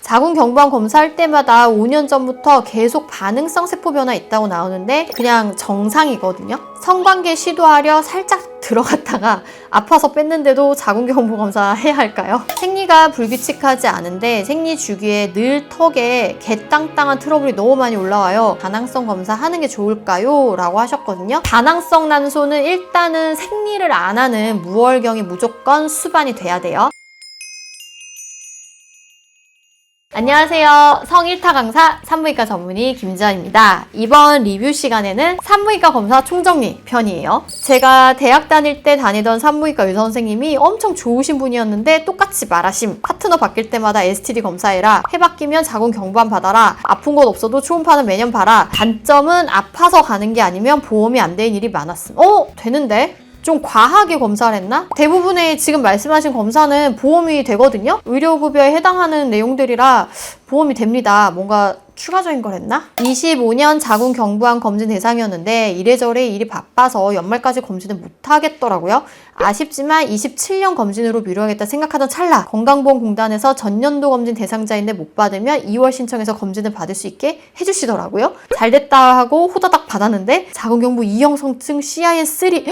자궁경부암 검사할 때마다 5년 전부터 계속 반응성 세포 변화 있다고 나오는데 그냥 정상이거든요. 성관계 시도하려 살짝 들어갔다가 아파서 뺐는데도 자궁경부 검사 해야 할까요? 생리가 불규칙하지 않은데 생리 주기에 늘 턱에 개땅땅한 트러블이 너무 많이 올라와요. 다낭성 검사 하는 게 좋을까요? 라고 하셨거든요. 다낭성 난소는 일단은 생리를 안 하는 무월경이 무조건 수반이 돼야 돼요. 안녕하세요. 성일타 강사 산부인과 전문의 김지연입니다. 이번 리뷰 시간에는 산부인과 검사 총정리 편이에요. 제가 대학 다닐 때 다니던 산부인과 의사 선생님이 엄청 좋으신 분이었는데 똑같이 말하심. 파트너 바뀔 때마다 STD 검사해라. 해 바뀌면 자궁경부암 받아라. 아픈 것 없어도 초음파는 매년 봐라. 단점은 아파서 가는 게 아니면 보험이 안 되는 일이 많았음. 되는데? 좀 과하게 검사를 했나? 대부분의 지금 말씀하신 검사는 보험이 되거든요? 의료급여에 해당하는 내용들이라 보험이 됩니다. 뭔가 추가적인 걸 했나? 25년 자궁경부암 검진 대상이었는데 이래저래 일이 바빠서 연말까지 검진을 못하겠더라고요. 아쉽지만 27년 검진으로 미뤄야겠다 생각하던 찰나 건강보험공단에서 전년도 검진 대상자인데 못 받으면 2월 신청해서 검진을 받을 수 있게 해주시더라고요. 잘됐다 하고 호다닥 받았는데 자궁경부 2형성증 CIN3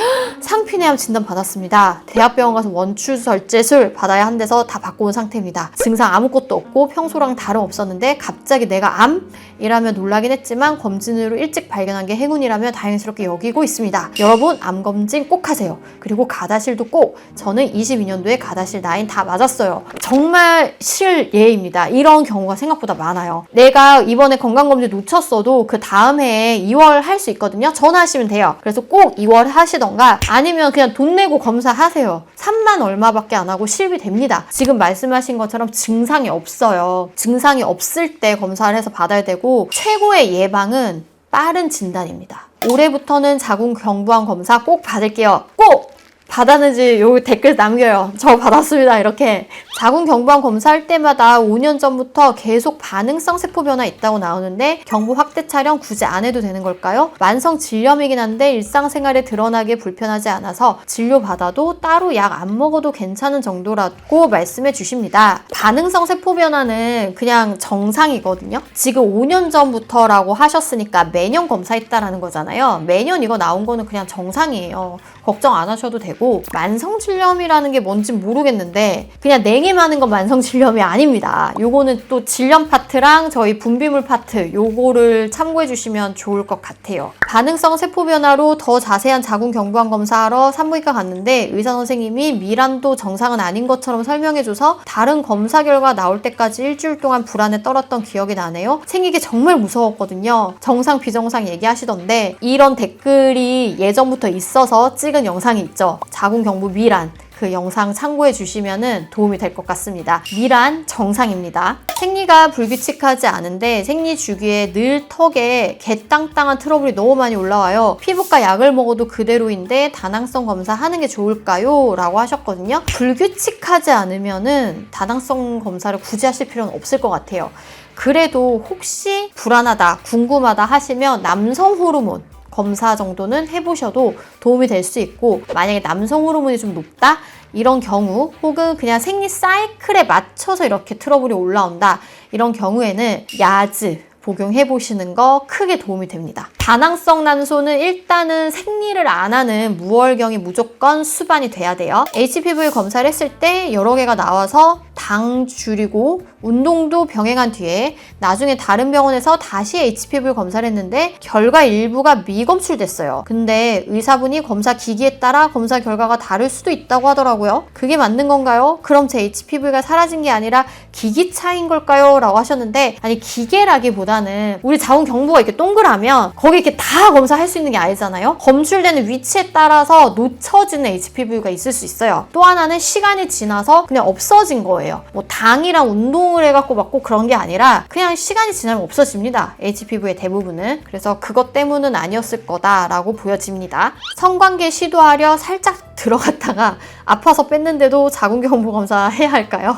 상피내암 진단 받았습니다. 대학병원 가서 원추절제술 받아야 한대서 다 받고 온 상태입니다. 증상 아무것도 없고 평소랑 다름없었는데 갑자기 내가 암이라며 놀라긴 했지만 검진으로 일찍 발견한 게 행운이라며 다행스럽게 여기고 있습니다. 여러분 암검진 꼭 하세요. 그리고 가다실도 꼭. 저는 22년도에 가다실 9 다 맞았어요. 정말 실예입니다. 이런 경우가 생각보다 많아요. 내가 이번에 건강검진 놓쳤어도 그 다음 해에 2월 할 수 있거든요. 전화하시면 돼요. 그래서 꼭 2월 하시던가 아니면 그냥 돈 내고 검사하세요. 3만 얼마밖에 안 하고 실비 됩니다. 지금 말씀하신 것처럼 증상이 없어요. 증상이 없을 때 검사를 해서 받아야 되고 최고의 예방은 빠른 진단입니다. 올해부터는 자궁경부암 검사 꼭 받을게요. 꼭! 받았는지 여기 댓글 남겨요. 저 받았습니다. 이렇게. 자궁경부암 검사할 때마다 5년 전부터 계속 반응성 세포 변화 있다고 나오는데 경부 확대 촬영 굳이 안 해도 되는 걸까요? 만성 질염이긴 한데 일상생활에 드러나게 불편하지 않아서 진료받아도 따로 약 안 먹어도 괜찮은 정도라고 말씀해 주십니다. 반응성 세포 변화는 그냥 정상이거든요. 지금 5년 전부터라고 하셨으니까 매년 검사했다라는 거잖아요. 매년 이거 나온 거는 그냥 정상이에요. 걱정 안 하셔도 되고 만성질염이라는 게 뭔지 모르겠는데 그냥 냉이 많은 건 만성질염이 아닙니다. 요거는 또 질염 파트랑 저희 분비물 파트 요거를 참고해 주시면 좋을 것 같아요. 반응성 세포 변화로 더 자세한 자궁경부암 검사하러 산부인과 갔는데 의사 선생님이 미란도 정상은 아닌 것처럼 설명해줘서 다른 검사 결과 나올 때까지 일주일 동안 불안에 떨었던 기억이 나네요. 생기기 정말 무서웠거든요. 정상 비정상 얘기하시던데 이런 댓글이 예전부터 있어서 찍은 영상이 있죠. 자궁경부 미란. 그 영상 참고해 주시면 도움이 될 것 같습니다. 미란 정상입니다. 생리가 불규칙하지 않은데 생리 주기에 늘 턱에 개땅땅한 트러블이 너무 많이 올라와요. 피부과 약을 먹어도 그대로인데 다낭성 검사 하는 게 좋을까요? 라고 하셨거든요. 불규칙하지 않으면은 다낭성 검사를 굳이 하실 필요는 없을 것 같아요. 그래도 혹시 불안하다, 궁금하다 하시면 남성 호르몬 검사 정도는 해보셔도 도움이 될 수 있고 만약에 남성 호르몬이 좀 높다? 이런 경우 혹은 그냥 생리 사이클에 맞춰서 이렇게 트러블이 올라온다 이런 경우에는 야즈 복용해 보시는 거 크게 도움이 됩니다. 다낭성 난소는 일단은 생리를 안 하는 무월경이 무조건 수반이 돼야 돼요. HPV 검사를 했을 때 여러 개가 나와서 당 줄이고 운동도 병행한 뒤에 나중에 다른 병원에서 다시 HPV 검사를 했는데 결과 일부가 미검출됐어요. 근데 의사분이 검사 기기에 따라 검사 결과가 다를 수도 있다고 하더라고요. 그게 맞는 건가요? 그럼 제 HPV가 사라진 게 아니라 기기 차이인 걸까요? 라고 하셨는데 아니 기계라기보다는 우리 자궁경부가 이렇게 동그라면 거기 이렇게 다 검사할 수 있는 게 아니잖아요. 검출되는 위치에 따라서 놓쳐지는 HPV가 있을 수 있어요. 또 하나는 시간이 지나서 그냥 없어진 거예요. 뭐 당이랑 운동을 해갖고 맞고 그런 게 아니라 그냥 시간이 지나면 없어집니다. HPV의 대부분은. 그래서 그것 때문은 아니었을 거다라고 보여집니다. 성관계 시도하려 살짝 들어갔다가 아파서 뺐는데도 자궁경부 검사 해야 할까요?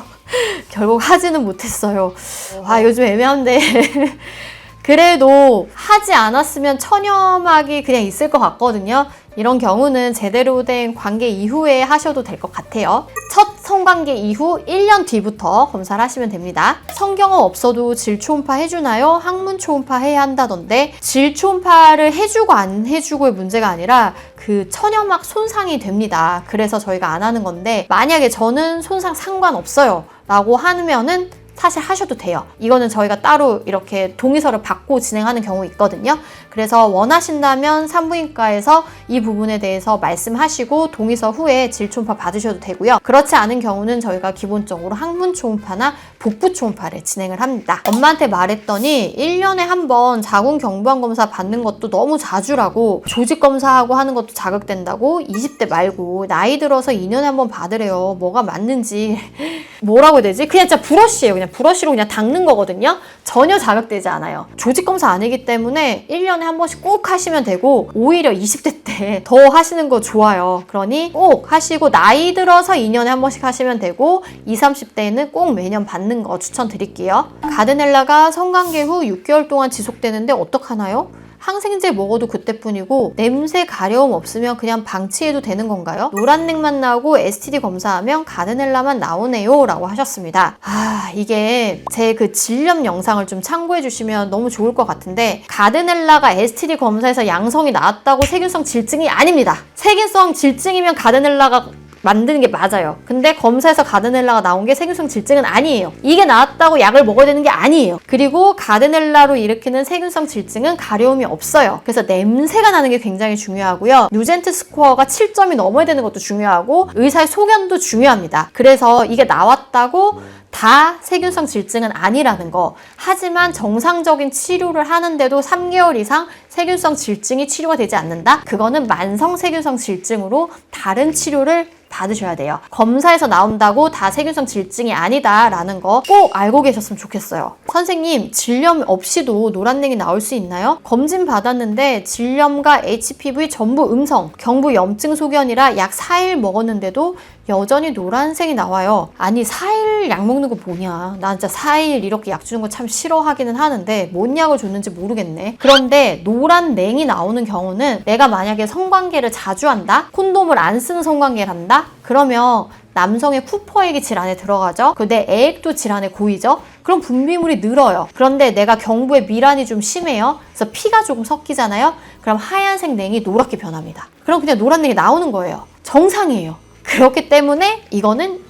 결국 하지는 못했어요. 요즘 애매한데 그래도 하지 않았으면 천여막이 그냥 있을 것 같거든요. 이런 경우는 제대로 된 관계 이후에 하셔도 될 것 같아요. 첫 성관계 이후 1년 뒤부터 검사를 하시면 됩니다. 성경험 없어도 질초음파 해주나요? 항문 초음파 해야 한다던데, 질초음파를 해주고 안 해주고의 문제가 아니라 그 천여막 손상이 됩니다. 그래서 저희가 안 하는 건데, 만약에 저는 손상 상관없어요 라고 하면은 사실 하셔도 돼요. 이거는 저희가 따로 이렇게 동의서를 받고 진행하는 경우 있거든요. 그래서 원하신다면 산부인과에서 이 부분에 대해서 말씀하시고 동의서 후에 질초음파 받으셔도 되고요. 그렇지 않은 경우는 저희가 기본적으로 항문 초음파나 복부 초음파를 진행을 합니다. 엄마한테 말했더니 1년에 한 번 자궁 경부암 검사 받는 것도 너무 자주라고, 조직 검사하고 하는 것도 자극된다고, 20대 말고 나이 들어서 2년에 한 번 받으래요. 뭐가 맞는지 뭐라고 해야 되지? 그냥 진짜 브러쉬예요. 그냥 브러쉬로 그냥 닦는 거거든요. 전혀 자극되지 않아요. 조직 검사 아니기 때문에 1년에 한 번씩 꼭 하시면 되고, 오히려 20대 때 더 하시는 거 좋아요. 그러니 꼭 하시고, 나이 들어서 2년에 한 번씩 하시면 되고, 20, 30대에는 꼭 매년 받는 거 추천드릴게요. 가드넬라가 성관계 후 6개월 동안 지속되는데 어떡하나요? 항생제 먹어도 그때뿐이고 냄새 가려움 없으면 그냥 방치해도 되는 건가요? 노란넥만 나오고 STD 검사하면 가드넬라만 나오네요 라고 하셨습니다. 이게 제 그 질염 영상을 좀 참고해 주시면 너무 좋을 것 같은데, 가드넬라가 STD 검사에서 양성이 나왔다고 세균성 질증이 아닙니다. 세균성 질증이면 가드넬라가 만드는 게 맞아요. 근데 검사에서 가드넬라가 나온 게 세균성 질증은 아니에요. 이게 나왔다고 약을 먹어야 되는 게 아니에요. 그리고 가드넬라로 일으키는 세균성 질증은 가려움이 없어요. 그래서 냄새가 나는 게 굉장히 중요하고요. 누젠트 스코어가 7점이 넘어야 되는 것도 중요하고, 의사의 소견도 중요합니다. 그래서 이게 나왔다고 다 세균성 질증은 아니라는 거. 하지만 정상적인 치료를 하는데도 3개월 이상 세균성 질증이 치료가 되지 않는다? 그거는 만성 세균성 질증으로 다른 치료를 받으셔야 돼요. 검사에서 나온다고 다 세균성 질증이 아니다라는 거 꼭 알고 계셨으면 좋겠어요. 선생님, 질염 없이도 노란냉이 나올 수 있나요? 검진 받았는데 질염과 HPV 전부 음성, 경부 염증 소견이라 약 4일 먹었는데도 여전히 노란색이 나와요. 아니, 4일 약 먹는 거 뭐냐. 나 진짜 4일 이렇게 약 주는 거 참 싫어하기는 하는데 뭔 약을 줬는지 모르겠네. 그런데 노란 냉이 나오는 경우는, 내가 만약에 성관계를 자주 한다? 콘돔을 안 쓰는 성관계를 한다? 그러면 남성의 쿠퍼액이 질환에 들어가죠. 내 애액도 질환에 고이죠. 그럼 분비물이 늘어요. 그런데 내가 경부에 미란이 좀 심해요. 그래서 피가 조금 섞이잖아요. 그럼 하얀색 냉이 노랗게 변합니다. 그럼 그냥 노란 냉이 나오는 거예요. 정상이에요. 그렇기 때문에 이거는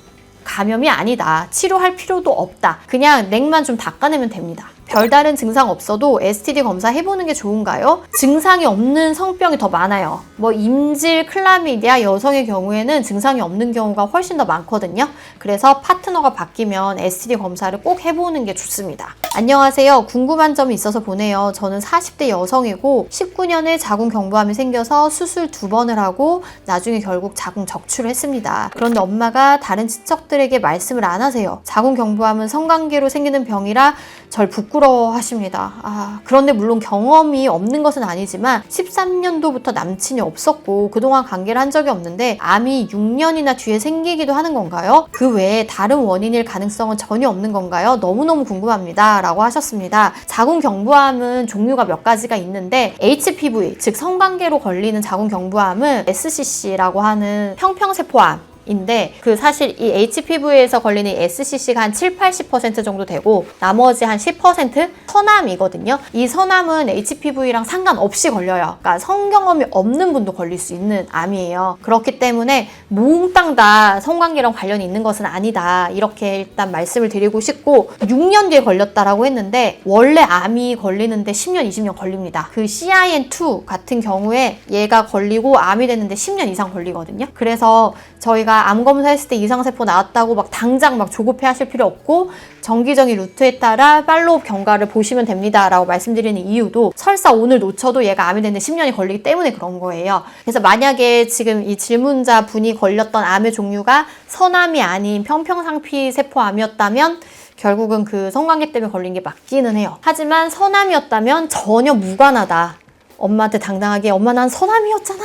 감염이 아니다. 치료할 필요도 없다. 그냥 냉만 좀 닦아내면 됩니다. 별다른 증상 없어도 STD 검사 해보는 게 좋은가요? 증상이 없는 성병이 더 많아요. 임질, 클라미디아, 여성의 경우에는 증상이 없는 경우가 훨씬 더 많거든요. 그래서 파트너가 바뀌면 STD 검사를 꼭 해보는 게 좋습니다. 안녕하세요. 궁금한 점이 있어서 보내요. 저는 40대 여성이고 19년에 자궁 경부암이 생겨서 수술 2번을 하고 나중에 결국 자궁 적출을 했습니다. 그런데 엄마가 다른 친척들에게 말씀을 안 하세요. 자궁 경부암은 성관계로 생기는 병이라 절 부끄러워하십니다. 그런데 물론 경험이 없는 것은 아니지만 13년도부터 남친이 없었고 그동안 관계를 한 적이 없는데 암이 6년이나 뒤에 생기기도 하는 건가요? 그 외에 다른 원인일 가능성은 전혀 없는 건가요? 너무너무 궁금합니다 라고 하셨습니다. 자궁 경부암은 종류가 몇 가지가 있는데, HPV, 즉 성관계로 걸리는 자궁 경부암은 SCC라고 하는 평평세포암 인데, 사실 이 HPV에서 걸리는 SCC가 한 7, 80% 정도 되고 나머지 한 10% 서남이거든요. 이 서남은 HPV랑 상관없이 걸려요. 그러니까 성경험이 없는 분도 걸릴 수 있는 암이에요. 그렇기 때문에 몽땅 다 성관계랑 관련이 있는 것은 아니다. 이렇게 일단 말씀을 드리고 싶고, 6년 뒤에 걸렸다라고 했는데 원래 암이 걸리는데 10년, 20년 걸립니다. 그 CIN2 같은 경우에 얘가 걸리고 암이 됐는데 10년 이상 걸리거든요. 그래서 저희가 암 검사했을 때 이상세포 나왔다고 당장 조급해 하실 필요 없고, 정기적인 루트에 따라 팔로우업 경과를 보시면 됩니다 라고 말씀드리는 이유도, 설사 오늘 놓쳐도 얘가 암이 됐는데 10년이 걸리기 때문에 그런 거예요. 그래서 만약에 지금 이 질문자 분이 걸렸던 암의 종류가 서남이 아닌 평평상피세포암이었다면 결국은 그 성관계 때문에 걸린 게 맞기는 해요. 하지만 서남이었다면 전혀 무관하다. 엄마한테 당당하게, 엄마 난 서남이었잖아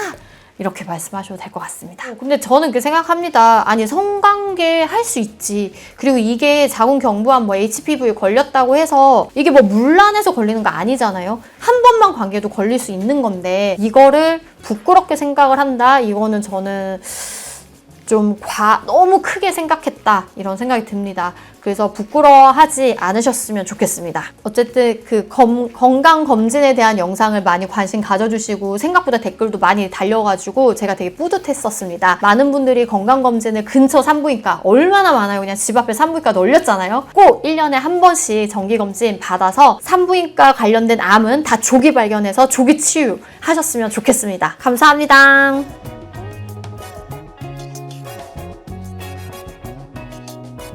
이렇게 말씀하셔도 될 것 같습니다. 근데 저는 그 생각합니다. 아니 성관계 할 수 있지. 그리고 이게 자궁경부암 뭐 HPV 걸렸다고 해서 이게 뭐 문란해서 걸리는 거 아니잖아요. 한 번만 관계도 걸릴 수 있는 건데 이거를 부끄럽게 생각을 한다. 이거는 저는 좀 너무 크게 생각했다 이런 생각이 듭니다. 그래서 부끄러워하지 않으셨으면 좋겠습니다. 어쨌든 그 건강검진에 대한 영상을 많이 관심 가져주시고 생각보다 댓글도 많이 달려가지고 제가 되게 뿌듯했었습니다. 많은 분들이 건강검진을 근처 산부인과 얼마나 많아요. 그냥 집 앞에 산부인과 널렸잖아요. 꼭 1년에 한 번씩 정기검진 받아서 산부인과 관련된 암은 다 조기 발견해서 조기 치유하셨으면 좋겠습니다. 감사합니다.